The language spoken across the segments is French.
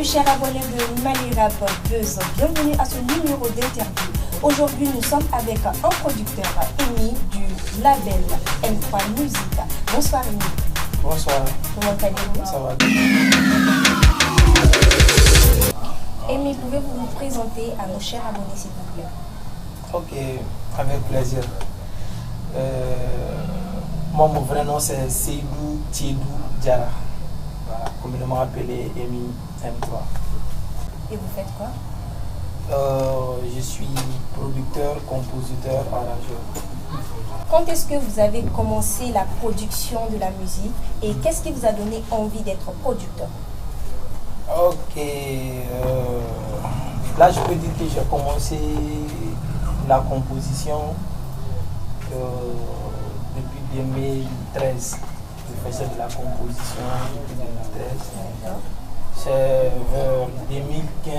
Salut chers abonnés de Mali Rap Buzz, bienvenue à ce numéro d'interview. Aujourd'hui nous sommes avec un producteur, Emi, du label M3 Music. Bonsoir Emi. Bonsoir. Comment allez-vous? Ça va. Emi, pouvez-vous vous présenter à nos chers abonnés s'il vous plaît? Ok, avec plaisir. Moi, mon vrai nom c'est Seydou Tiedou Diara. Voilà, communément appelé Emi M3. Et vous faites quoi? Je suis producteur, compositeur, arrangeur. Quand est-ce que vous avez commencé la production de la musique et qu'est-ce qui vous a donné envie d'être producteur? Ok, là je peux dire que j'ai commencé la composition depuis 2013. Je faisais de la composition depuis 2013. C'est vers 2015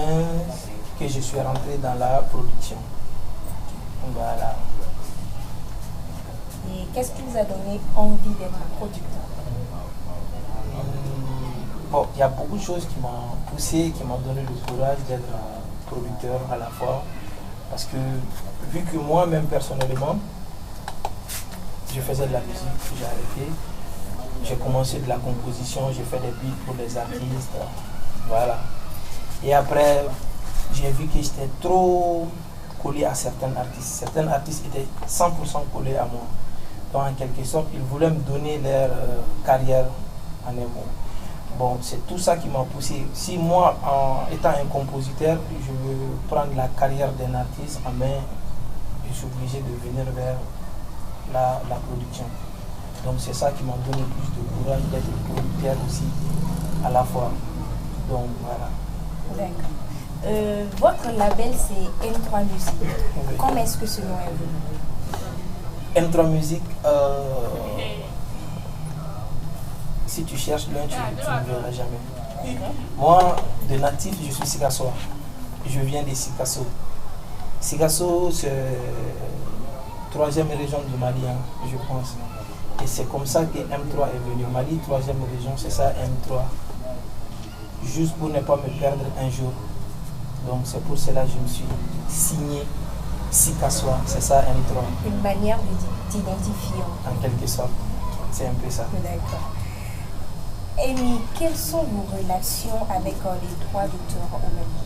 que je suis rentré dans la production. Voilà. Et qu'est-ce qui vous a donné envie d'être producteur? Bon, il y a beaucoup de choses qui m'ont poussé, qui m'ont donné le courage d'être producteur à la fois. Parce que vu que moi-même personnellement, je faisais de la musique, j'ai arrêté. J'ai commencé de la composition, j'ai fait des beats pour les artistes. Voilà. Et après, j'ai vu que j'étais trop collé à certains artistes. Certains artistes étaient 100% collés à moi. Donc en quelque sorte, ils voulaient me donner leur carrière en un mot. Bon, c'est tout ça qui m'a poussé. Si moi, en étant un compositeur, je veux prendre la carrière d'un artiste en main, je suis obligé de venir vers la production. Donc c'est ça qui m'a donné plus de courage d'être producteur aussi à la fois. Donc voilà. D'accord. Votre label c'est M3 Music. Oui. Comment est-ce que ce nom est venu? M3 Music, si tu cherches loin, tu ne verras jamais. Moi, de natif, je suis Sikasois. Je viens de Sikasso. Sikasso, c'est la 3e région du Mali, hein, je pense. Et c'est comme ça que M3 est venu. Mali, 3e région, c'est ça M3. Juste pour ne pas me perdre un jour. Donc c'est pour cela que je me suis signé Sikasois, c'est ça M3. Une manière de t'identifier. En quelque sorte, c'est un peu ça. D'accord. Emi, quelles sont vos relations avec les droits d'auteur au Mali?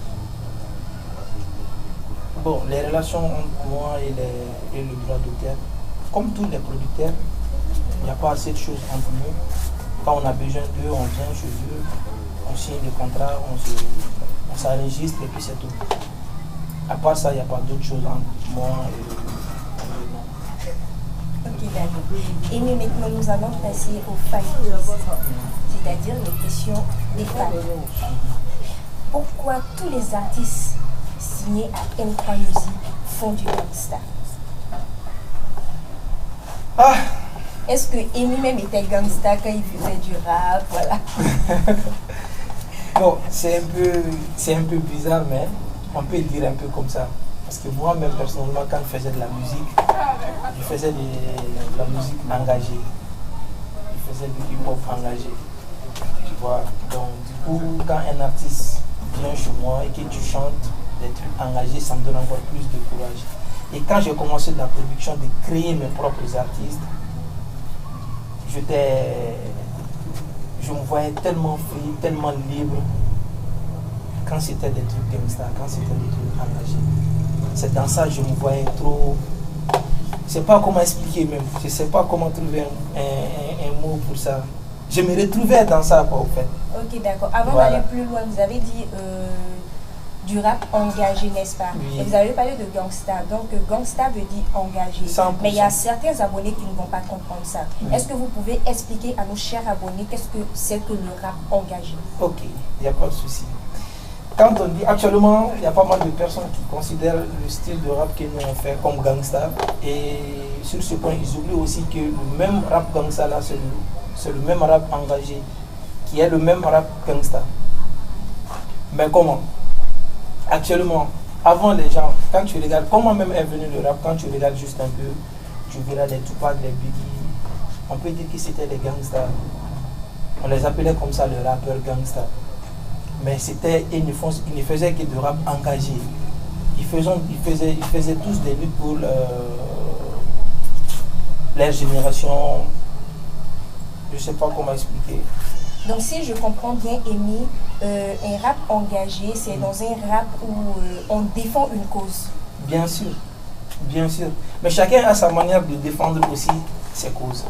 Bon, les relations entre moi et le droit d'auteur, comme tous les producteurs, il n'y a pas assez de choses entre nous. Quand on a besoin d'eux, on vient chez eux, on signe des contrats, on s'enregistre et puis c'est tout. À part ça, il n'y a pas d'autre chose entre moi et le nom. Ok, d'accord. Et maintenant, nous allons passer aux fan c'est-à-dire les questions des fans. Pourquoi tous les artistes signés à M3 Music font du gangsta? Ah! Est-ce que Emi même était gangsta quand il faisait du rap, voilà? Bon, c'est un peu bizarre, mais on peut le dire un peu comme ça. Parce que moi-même, personnellement, quand je faisais de la musique, je faisais de la musique engagée. Je faisais du hip-hop engagé. Tu vois, donc du coup, quand un artiste vient chez moi et que tu chantes des trucs engagés, ça me donne encore plus de courage. Et quand j'ai commencé de la production, de créer mes propres artistes, je me voyais tellement free, tellement libre quand c'était des trucs gangsta, quand c'était des trucs engagés. C'est dans ça que je me voyais trop. Je ne sais pas comment expliquer même. Je ne sais pas comment trouver un mot pour ça. Je me retrouvais dans ça, quoi, au fait. Ok, d'accord. Avant d'aller plus loin, vous avez dit du rap engagé, n'est-ce pas? Oui. Et vous avez parlé de gangsta. Donc, gangsta veut dire engagé. 100%. Mais il y a certains abonnés qui ne vont pas comprendre ça. Oui. Est-ce que vous pouvez expliquer à nos chers abonnés qu'est-ce que c'est que le rap engagé? Ok, il n'y a pas de souci. Quand on dit, actuellement, il y a pas mal de personnes qui considèrent le style de rap que nous on fait comme gangsta. Et sur ce point, ils oublient aussi que le même rap gangsta là, c'est le même rap engagé, qui est le même rap gangsta. Mais comment? Actuellement, avant les gens, quand tu regardes, comment même est venu le rap, quand tu regardes juste un peu, tu verras les Tupac, les Biggie, on peut dire que c'était des gangsters. On les appelait comme ça, le rappeur gangsta. Mais ils ne faisaient que de rap engagé. Ils faisaient tous des luttes pour leur génération. Je ne sais pas comment expliquer. Donc si je comprends bien, Amy, un rap engagé, c'est dans un rap où on défend une cause. Bien sûr, bien sûr. Mais chacun a sa manière de défendre aussi ses causes.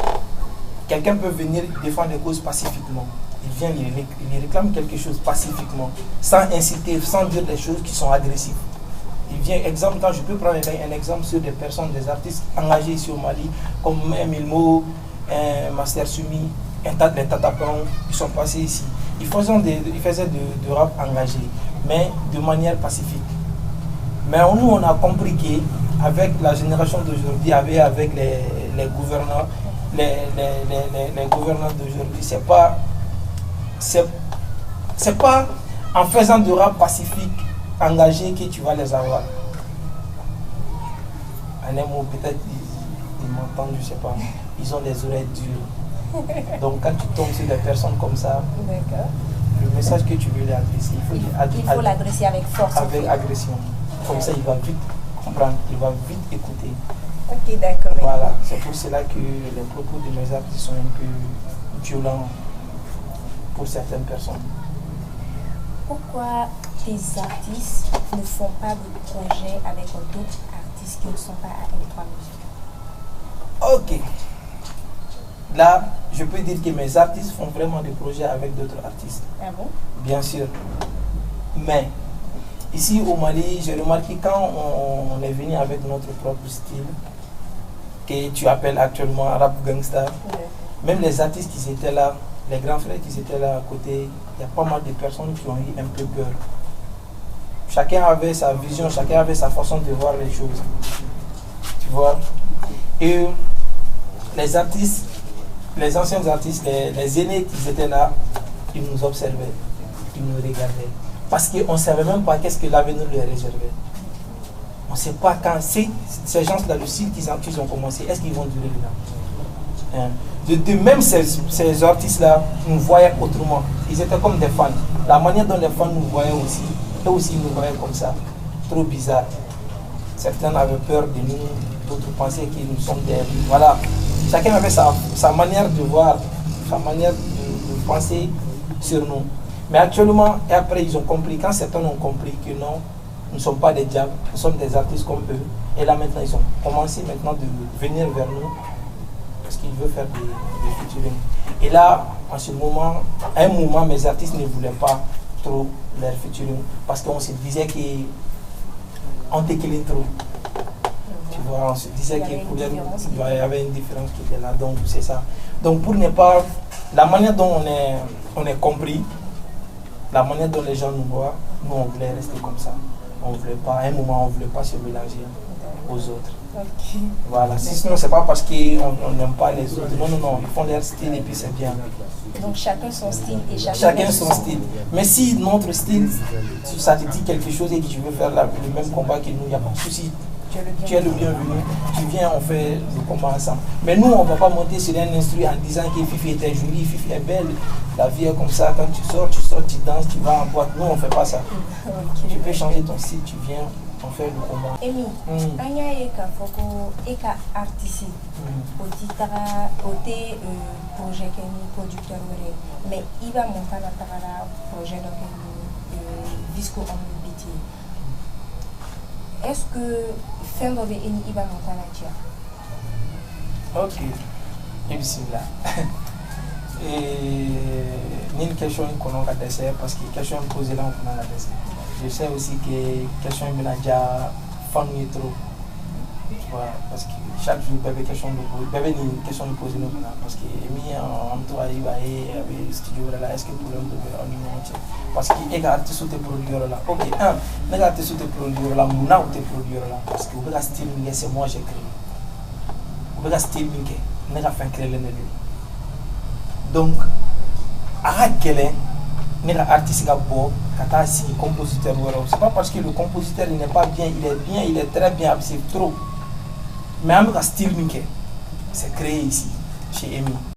Quelqu'un peut venir défendre des causes pacifiquement. Il vient, il réclame quelque chose pacifiquement, sans inciter, sans dire des choses qui sont agressives. Il vient, exemple, quand je peux prendre un exemple sur des personnes, des artistes engagés ici au Mali, comme Milmo, Master Sumi, les Tatapans, ils sont passés ici. Ils faisaient de rap engagé, mais de manière pacifique. Mais nous, on a compris qu'avec la génération d'aujourd'hui, avec les gouvernants, les gouvernants d'aujourd'hui, c'est pas en faisant de rap pacifique engagé que tu vas les avoir. En un mot, peut-être ils m'entendent, je ne sais pas. Ils ont des oreilles dures. Donc quand tu tombes sur des personnes comme ça, le message que tu veux lui adresser, il faut l'adresser avec force. Avec agression. Comme ça, il va vite comprendre, il va vite écouter. Ok, d'accord. Voilà, c'est pour cela que les propos de mes artistes sont un peu violents pour certaines personnes. Pourquoi tes artistes ne font pas de projet avec d'autres artistes qui ne sont pas à M3 Musique? Ok. Là, je peux dire que mes artistes font vraiment des projets avec d'autres artistes. Ah bon? Bien sûr. Mais, ici au Mali, j'ai remarqué quand on est venu avec notre propre style, que tu appelles actuellement rap gangsta, même les artistes qui étaient là, les grands frères qui étaient là à côté, il y a pas mal de personnes qui ont eu un peu peur. Chacun avait sa vision, chacun avait sa façon de voir les choses. Tu vois? Et les artistes, les anciens artistes, les aînés qui étaient là, ils nous observaient, ils nous regardaient. Parce qu'on ne savait même pas qu'est-ce que l'avenir leur réservait. On ne sait pas quand ces gens-là, le cycle qu'ils ont commencé, est-ce qu'ils vont durer là? De même, ces artistes-là nous voyaient autrement. Ils étaient comme des fans. La manière dont les fans nous voyaient aussi, eux aussi nous voyaient comme ça. Trop bizarre. Certains avaient peur de nous, d'autres pensaient que nous sommes des... Voilà. Chacun avait sa manière de voir, sa manière de penser sur nous. Mais actuellement, et après ils ont compris, quand certains ont compris que non, nous ne sommes pas des diables, nous sommes des artistes comme eux. Et là maintenant, ils ont commencé maintenant de venir vers nous parce qu'ils veulent faire des featuring. Et là, en ce moment, à un moment, mes artistes ne voulaient pas trop leur featuring parce qu'on se disait qu'on décline trop. Tu vois, on se disait qu'il y avait une différence qui était là, donc c'est ça. Donc pour ne pas, la manière dont on est compris, la manière dont les gens nous voient, nous on voulait rester comme ça. On voulait pas, à un moment on ne voulait pas se mélanger aux autres. Okay. Voilà, sinon c'est pas parce qu'on n'aime pas les autres. Non, non, non, ils font leur style et puis c'est bien. Donc chacun son style et chacun son style. Mais si notre style, ça te dit quelque chose et que tu veux faire le même combat que nous, il n'y a pas de souci. Tu es le bienvenu, tu viens, on fait le combat ensemble. Mais nous, on ne va pas monter sur un instrument en disant que Fifi était jolie, Fifi est belle, la vie est comme ça, quand tu sors, tu danses, tu vas en boîte. Nous, on ne fait pas ça. Okay. Tu peux changer ton style, tu viens, on fait le combat. Amy, Anya Eka Foko, Eka artiste, Otitara, Ote projet Kenny, producteur, mais il va monter un projet dans Visco en BT. Est-ce que fin de l'année, il va monter la tia? Ok. Et bismillah. Et une question qu'on a adressée parce que question posée là on a adressé. Je sais aussi que question me l'a déjà famille trop. Tu vois, parce que chaque jour bébé question de poser, bébé une question de poser nous parce que mi en toi il va avec studio là est-ce que problème de on y parce que les artistes sont produire là. OK, les artistes sont produire là, mon a été produire là parce que le style c'est moi j'ai créé. Le style n'est pas fait créer le donc à quel est les artistes beau quand si compositeur c'est pas parce que le compositeur il n'est pas bien, il est très bien, c'est trop. Mais un style c'est créé ici chez Amy.